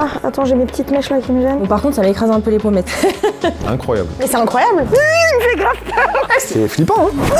Ah, attends, j'ai mes petites mèches là qui me gênent. Bon, par contre, ça m'écrase un peu les pommettes. Incroyable. Mais c'est incroyable. C'est grave peur. C'est flippant, hein.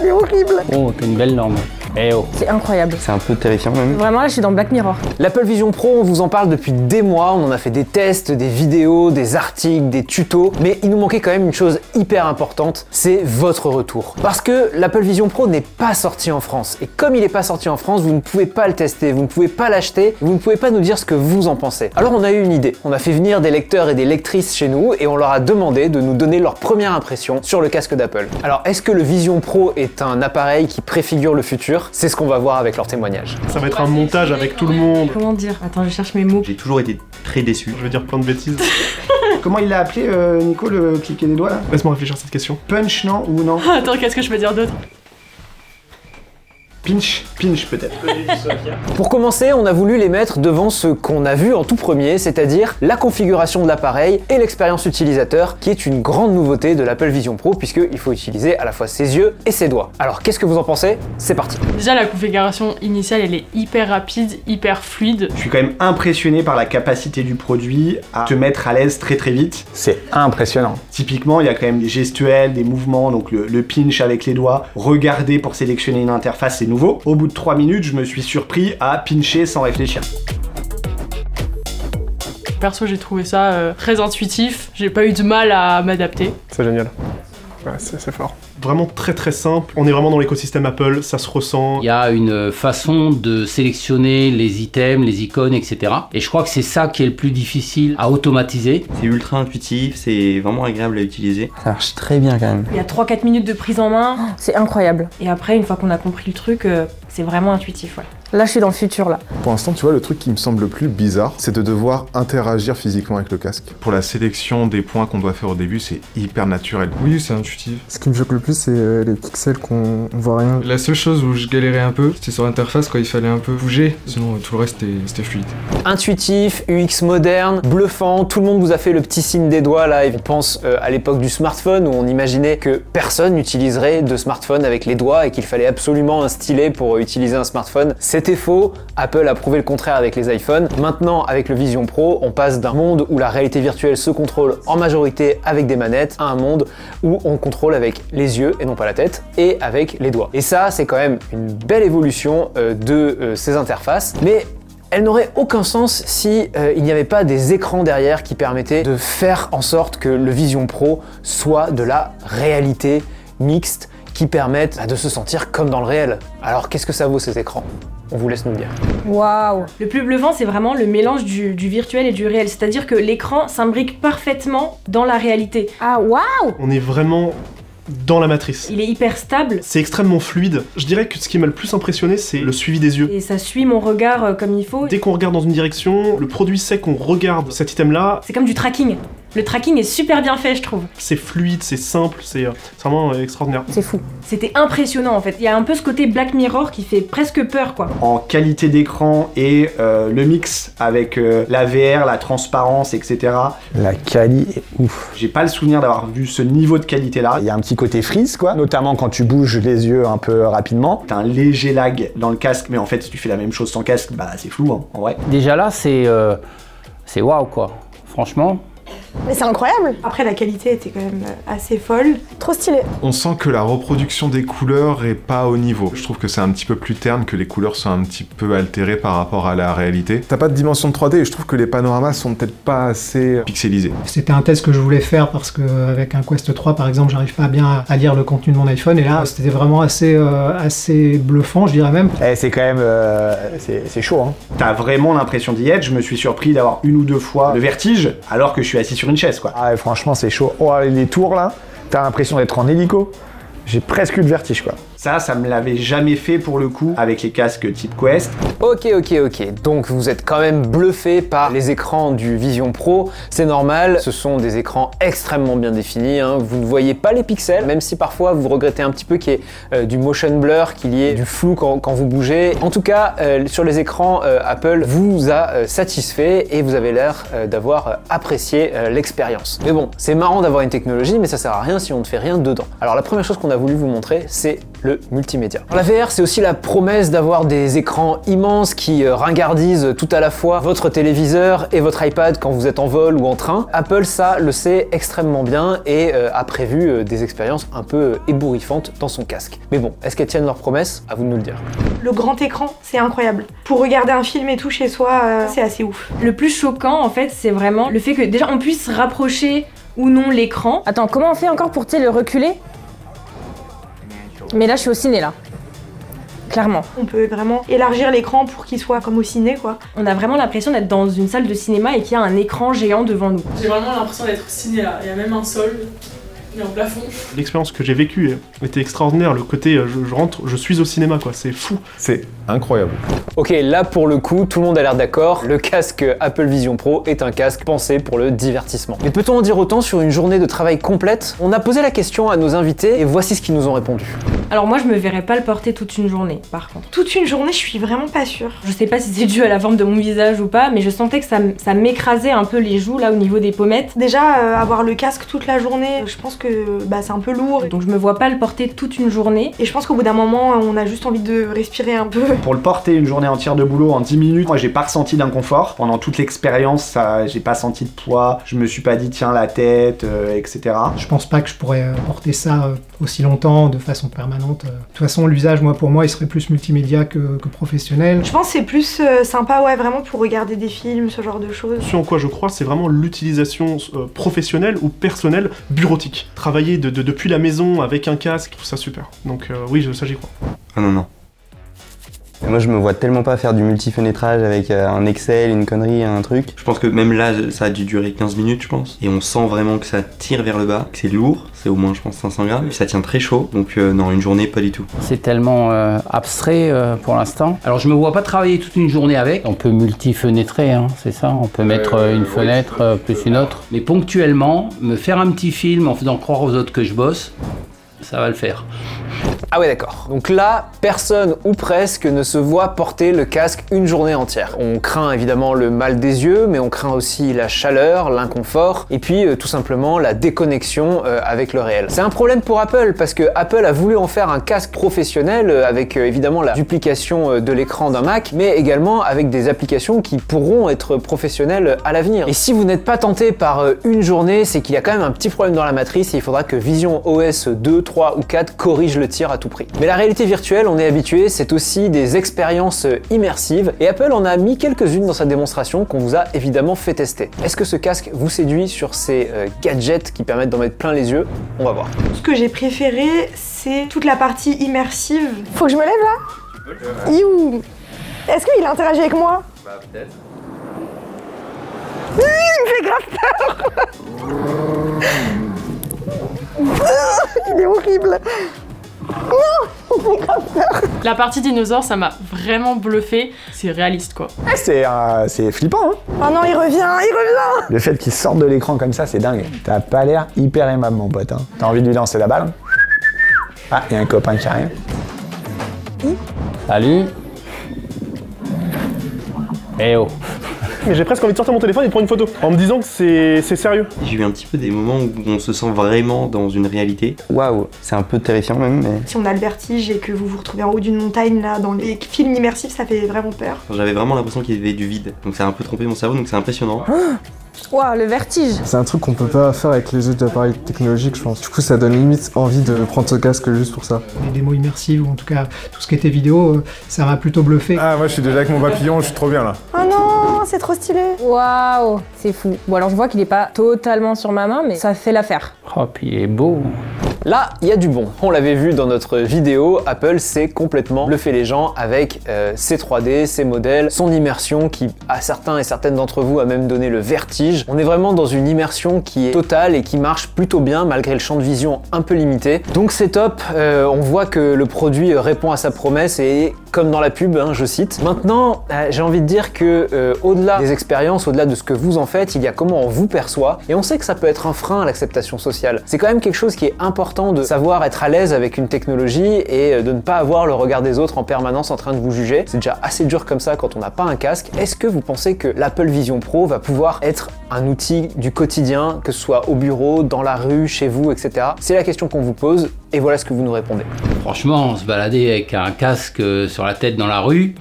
C'est horrible. Oh, t'as une belle norme. Eh oh. C'est incroyable. C'est un peu terrifiant même. Vraiment, là, je suis dans Black Mirror. L'Apple Vision Pro, on vous en parle depuis des mois, on en a fait des tests, des vidéos, des articles, des tutos, mais il nous manquait quand même une chose hyper importante, c'est votre retour. Parce que l'Apple Vision Pro n'est pas sorti en France, et comme il n'est pas sorti en France, vous ne pouvez pas le tester, vous ne pouvez pas l'acheter, vous ne pouvez pas nous dire ce que vous en pensez. Alors on a eu une idée, on a fait venir des lecteurs et des lectrices chez nous, et on leur a demandé de nous donner leur première impression sur le casque d'Apple. Alors est-ce que le Vision Pro est un appareil qui préfigure le futur? C'est ce qu'on va voir avec leur témoignage. Ça va être un montage avec tout le monde. Comment dire? Attends, je cherche mes mots. J'ai toujours été très déçu. Je vais dire plein de bêtises. Comment il l'a appelé, Nico, le cliquer des doigts là? Laisse-moi réfléchir à cette question. Punch, non? Ou non? Attends, qu'est-ce que je peux dire d'autre? Pinch peut-être. Pour commencer, on a voulu les mettre devant ce qu'on a vu en tout premier, c'est-à-dire la configuration de l'appareil et l'expérience utilisateur, qui est une grande nouveauté de l'Apple Vision Pro, puisqu'il faut utiliser à la fois ses yeux et ses doigts. Alors qu'est-ce que vous en pensez? C'est parti. Déjà, la configuration initiale, elle est hyper rapide, hyper fluide. Je suis quand même impressionné par la capacité du produit à te mettre à l'aise très très vite. C'est impressionnant. Typiquement, il y a quand même des gestuels, des mouvements, donc le pinch avec les doigts, regarder pour sélectionner une interface, c'est nouveau. Au bout de 3 minutes, je me suis surpris à pincher sans réfléchir. Perso, j'ai trouvé ça très intuitif. J'ai pas eu de mal à m'adapter. C'est génial. Ouais, c'est fort. Vraiment très très simple. On est vraiment dans l'écosystème Apple, ça se ressent. Il y a une façon de sélectionner les items, les icônes, etc. Et je crois que c'est ça qui est le plus difficile à automatiser. C'est ultra intuitif, c'est vraiment agréable à utiliser. Ça marche très bien quand même. Il y a 3-4 minutes de prise en main. C'est incroyable. Et après, une fois qu'on a compris le truc, c'est vraiment intuitif, ouais. Là, je suis dans le futur, là. Pour l'instant, tu vois, le truc qui me semble le plus bizarre, c'est de devoir interagir physiquement avec le casque. Pour la sélection des points qu'on doit faire au début, c'est hyper naturel. Oui, c'est intuitif. Ce qui me choque le plus, c'est les pixels qu'on voit rien. La seule chose où je galérais un peu, c'était sur l'interface quand il fallait un peu bouger. Sinon, tout le reste, c'était fluide. Intuitif, UX moderne, bluffant, tout le monde vous a fait le petit signe des doigts là. On pense à l'époque du smartphone où on imaginait que personne n'utiliserait de smartphone avec les doigts et qu'il fallait absolument un stylet pour utiliser un smartphone. C'était faux, Apple a prouvé le contraire avec les iPhones. Maintenant, avec le Vision Pro, on passe d'un monde où la réalité virtuelle se contrôle en majorité avec des manettes à un monde où on contrôle avec les yeux et non pas la tête et avec les doigts. Et ça, c'est quand même une belle évolution de ces interfaces, mais elle n'aurait aucun sens si il n'y avait pas des écrans derrière qui permettaient de faire en sorte que le Vision Pro soit de la réalité mixte qui permettent de se sentir comme dans le réel. Alors qu'est-ce que ça vaut ces écrans? On vous laisse nous le dire. Waouh! Le plus bluffant, c'est vraiment le mélange du virtuel et du réel. C'est-à-dire que l'écran s'imbrique parfaitement dans la réalité. Ah, waouh! On est vraiment dans la matrice. Il est hyper stable. C'est extrêmement fluide. Je dirais que ce qui m'a le plus impressionné, c'est le suivi des yeux. Et ça suit mon regard comme il faut. Dès qu'on regarde dans une direction, le produit sait qu'on regarde cet item-là. C'est comme du tracking. Le tracking est super bien fait, je trouve. C'est fluide, c'est simple, c'est vraiment extraordinaire. C'est fou. C'était impressionnant en fait. Il y a un peu ce côté Black Mirror qui fait presque peur quoi. En qualité d'écran et le mix avec la VR, la transparence, etc. La quali est ouf. J'ai pas le souvenir d'avoir vu ce niveau de qualité là. Il y a un petit côté freeze quoi, notamment quand tu bouges les yeux un peu rapidement. T'as un léger lag dans le casque, mais en fait si tu fais la même chose sans casque, bah c'est flou hein, en vrai. Déjà là, c'est waouh quoi. Franchement. Mais c'est incroyable. Après, la qualité était quand même assez folle. Trop stylé. On sent que la reproduction des couleurs est pas au niveau. Je trouve que c'est un petit peu plus terne, que les couleurs sont un petit peu altérées par rapport à la réalité. T'as pas de dimension de 3D et je trouve que les panoramas sont peut-être pas assez pixelisés. C'était un test que je voulais faire parce qu'avec un Quest 3 par exemple, j'arrive pas bien à lire le contenu de mon iPhone et là c'était vraiment assez bluffant, je dirais même. C'est quand même c'est chaud hein. T'as vraiment l'impression d'y être. Je me suis surpris d'avoir une ou deux fois le vertige alors que je suis assis sur une chaise quoi. Ah ouais, franchement c'est chaud. Oh les tours là, t'as l'impression d'être en hélico. J'ai presque eu le vertige quoi. Ça me l'avait jamais fait pour le coup avec les casques type Quest. Ok, donc vous êtes quand même bluffé par les écrans du Vision Pro, c'est normal, ce sont des écrans extrêmement bien définis, hein. Vous ne voyez pas les pixels, même si parfois vous regrettez un petit peu qu'il y ait du motion blur, qu'il y ait du flou quand vous bougez. En tout cas, sur les écrans, Apple vous a satisfait et vous avez l'air d'avoir apprécié l'expérience. Mais bon, c'est marrant d'avoir une technologie, mais ça sert à rien si on ne fait rien dedans. Alors la première chose qu'on a voulu vous montrer, c'est le multimédia. La VR, c'est aussi la promesse d'avoir des écrans immenses qui ringardisent tout à la fois votre téléviseur et votre iPad quand vous êtes en vol ou en train. Apple, ça, le sait extrêmement bien et a prévu des expériences un peu ébouriffantes dans son casque. Mais bon, est-ce qu'elles tiennent leurs promesses? À vous de nous le dire. Le grand écran, c'est incroyable. Pour regarder un film et tout chez soi, c'est assez ouf. Le plus choquant, en fait, c'est vraiment le fait que déjà on puisse rapprocher ou non l'écran. Attends, comment on fait encore pour le reculer? Mais là, je suis au ciné, là. Clairement. On peut vraiment élargir l'écran pour qu'il soit comme au ciné, quoi. On a vraiment l'impression d'être dans une salle de cinéma et qu'il y a un écran géant devant nous. J'ai vraiment l'impression d'être au ciné, là. Il y a même un sol. Et en plafond. L'expérience que j'ai vécue était extraordinaire. Le côté, je rentre, je suis au cinéma, quoi. C'est fou. C'est incroyable. Ok, là pour le coup, tout le monde a l'air d'accord. Le casque Apple Vision Pro est un casque pensé pour le divertissement. Mais peut-on en dire autant sur une journée de travail complète? On a posé la question à nos invités et voici ce qu'ils nous ont répondu. Alors moi, je me verrais pas le porter toute une journée, par contre. Toute une journée, je suis vraiment pas sûre. Je sais pas si c'est dû à la forme de mon visage ou pas, mais je sentais que ça m'écrasait un peu les joues, là, au niveau des pommettes. Déjà, avoir le casque toute la journée, je pense que c'est un peu lourd. Donc je me vois pas le porter toute une journée. Et je pense qu'au bout d'un moment, on a juste envie de respirer un peu. Pour le porter une journée entière de boulot en 10 minutes, moi j'ai pas ressenti d'inconfort. Pendant toute l'expérience, j'ai pas senti de poids, je me suis pas dit tiens la tête, etc. Je pense pas que je pourrais porter ça aussi longtemps, de façon permanente. De toute façon, l'usage, pour moi, il serait plus multimédia que professionnel. Je pense que c'est plus sympa, ouais, vraiment pour regarder des films, ce genre de choses. Ce en quoi je crois, c'est vraiment l'utilisation professionnelle ou personnelle bureautique. Travailler depuis la maison avec un casque, je trouve ça super. Donc oui, ça j'y crois. Ah non, non. Et moi je me vois tellement pas faire du multifenêtrage avec un Excel, une connerie, un truc. Je pense que même là ça a dû durer 15 minutes je pense. Et on sent vraiment que ça tire vers le bas, que c'est lourd, c'est au moins je pense 500 grammes. Puis ça tient très chaud, donc non, une journée pas du tout. C'est tellement abstrait pour l'instant. Alors je me vois pas travailler toute une journée avec. On peut multifenêtrer, hein, c'est ça. On peut mettre une fenêtre plus une autre. Mais ponctuellement, me faire un petit film en faisant croire aux autres que je bosse, ça va le faire. Ah ouais d'accord. Donc là, personne ou presque ne se voit porter le casque une journée entière. On craint évidemment le mal des yeux, mais on craint aussi la chaleur, l'inconfort, et puis tout simplement la déconnexion avec le réel. C'est un problème pour Apple, parce que Apple a voulu en faire un casque professionnel avec évidemment la duplication de l'écran d'un Mac, mais également avec des applications qui pourront être professionnelles à l'avenir. Et si vous n'êtes pas tenté par une journée, c'est qu'il y a quand même un petit problème dans la matrice et il faudra que Vision OS 2, 3 ou 4 corrige le tir à tout prix. Mais la réalité virtuelle, on est habitué, c'est aussi des expériences immersives et Apple en a mis quelques-unes dans sa démonstration qu'on vous a évidemment fait tester. Est-ce que ce casque vous séduit sur ces gadgets qui permettent d'en mettre plein les yeux? On va voir. Ce que j'ai préféré, c'est toute la partie immersive. Faut que je me lève là? You. Est-ce qu'il interagit avec moi? Bah peut-être. Il me fait grave peur. Il est horrible. Non, il me fait grave peur. La partie dinosaure, ça m'a vraiment bluffé. C'est réaliste, quoi. C'est flippant, hein. Oh non, il revient, il revient. Le fait qu'il sorte de l'écran comme ça, c'est dingue. T'as pas l'air hyper aimable, mon pote, hein. T'as envie de lui lancer la balle? Ah, il y a un copain qui arrive. Salut. Eh oh. Mais j'ai presque envie de sortir mon téléphone et de prendre une photo, en me disant que c'est sérieux. J'ai eu un petit peu des moments où on se sent vraiment dans une réalité. Waouh, c'est un peu terrifiant même, mais... Si on a le vertige et que vous vous retrouvez en haut d'une montagne, là, dans les films immersifs, ça fait vraiment peur. J'avais vraiment l'impression qu'il y avait du vide, donc ça a un peu trompé mon cerveau, donc c'est impressionnant. Ouah, le vertige. C'est un truc qu'on peut pas faire avec les autres appareils technologiques, je pense. Du coup, ça donne limite envie de prendre ce casque juste pour ça. Les démos immersives, ou en tout cas tout ce qui était vidéo, ça m'a plutôt bluffé. Ah, moi je suis déjà avec mon papillon, je suis trop bien là. Oh non, c'est trop stylé. Waouh, c'est fou. Bon alors je vois qu'il est pas totalement sur ma main, mais ça fait l'affaire. Oh, puis il est beau. Là, il y a du bon. On l'avait vu dans notre vidéo, Apple sait complètement bluffer les gens avec ses 3D, ses modèles, son immersion qui, à certains et certaines d'entre vous, a même donné le vertige. On est vraiment dans une immersion qui est totale et qui marche plutôt bien malgré le champ de vision un peu limité. Donc c'est top, on voit que le produit répond à sa promesse et comme dans la pub, hein, je cite. Maintenant, j'ai envie de dire que au-delà des expériences, au-delà de ce que vous en faites, il y a comment on vous perçoit et on sait que ça peut être un frein à l'acceptation sociale. C'est quand même quelque chose qui est important important de savoir être à l'aise avec une technologie et de ne pas avoir le regard des autres en permanence en train de vous juger. C'est déjà assez dur comme ça quand on n'a pas un casque. Est-ce que vous pensez que l'Apple Vision Pro va pouvoir être un outil du quotidien, que ce soit au bureau, dans la rue, chez vous, etc. C'est la question qu'on vous pose et voilà ce que vous nous répondez. Franchement, se balader avec un casque sur la tête dans la rue,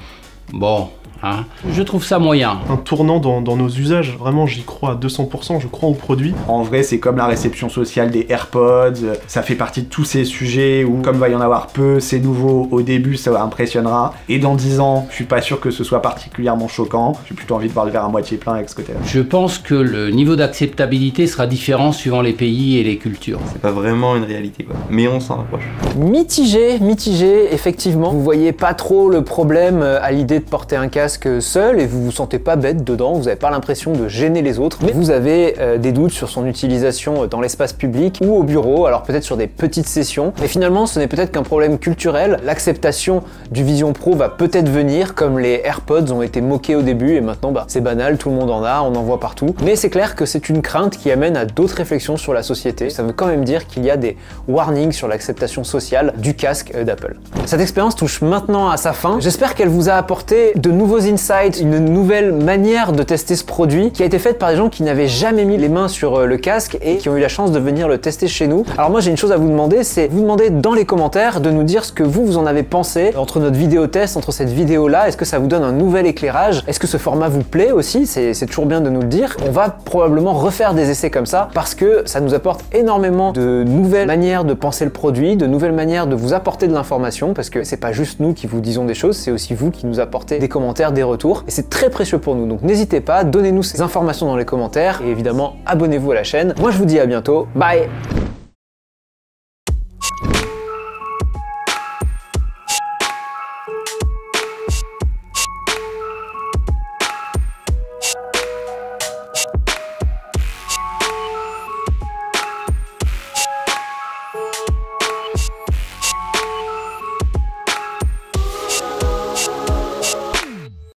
bon... Hein, je trouve ça moyen. Un tournant dans nos usages, vraiment j'y crois à 200%, je crois au produit. En vrai c'est comme la réception sociale des AirPods, ça fait partie de tous ces sujets où comme va y en avoir peu, c'est nouveau, au début ça impressionnera, et dans 10 ans je suis pas sûr que ce soit particulièrement choquant, j'ai plutôt envie de voir le verre à moitié plein avec ce côté-là. Je pense que le niveau d'acceptabilité sera différent suivant les pays et les cultures. C'est pas vraiment une réalité quoi, mais on s'en rapproche. Mitigé, effectivement. Vous voyez pas trop le problème à l'idée de porter un casque seul et vous vous sentez pas bête dedans, vous avez pas l'impression de gêner les autres, mais vous avez des doutes sur son utilisation dans l'espace public ou au bureau, alors peut-être sur des petites sessions, mais finalement ce n'est peut-être qu'un problème culturel. L'acceptation du Vision Pro va peut-être venir, comme les AirPods ont été moqués au début et maintenant c'est banal, tout le monde en a, on en voit partout, mais c'est clair que c'est une crainte qui amène à d'autres réflexions sur la société. Ça veut quand même dire qu'il y a des warnings sur l'acceptation sociale du casque d'Apple. Cette expérience touche maintenant à sa fin, j'espère qu'elle vous a apporté de nouveaux insights, une nouvelle manière de tester ce produit qui a été faite par des gens qui n'avaient jamais mis les mains sur le casque et qui ont eu la chance de venir le tester chez nous. Alors moi j'ai une chose à vous demander, c'est vous demander dans les commentaires de nous dire ce que vous en avez pensé entre notre vidéo test, entre cette vidéo là, est-ce que ça vous donne un nouvel éclairage, est-ce que ce format vous plaît aussi, c'est toujours bien de nous le dire. On va probablement refaire des essais comme ça parce que ça nous apporte énormément de nouvelles manières de penser le produit, de nouvelles manières de vous apporter de l'information, parce que c'est pas juste nous qui vous disons des choses, c'est aussi vous qui nous apportez des commentaires, des retours, et c'est très précieux pour nous. Donc n'hésitez pas, donnez-nous ces informations dans les commentaires et évidemment abonnez-vous à la chaîne. Moi je vous dis à bientôt, bye.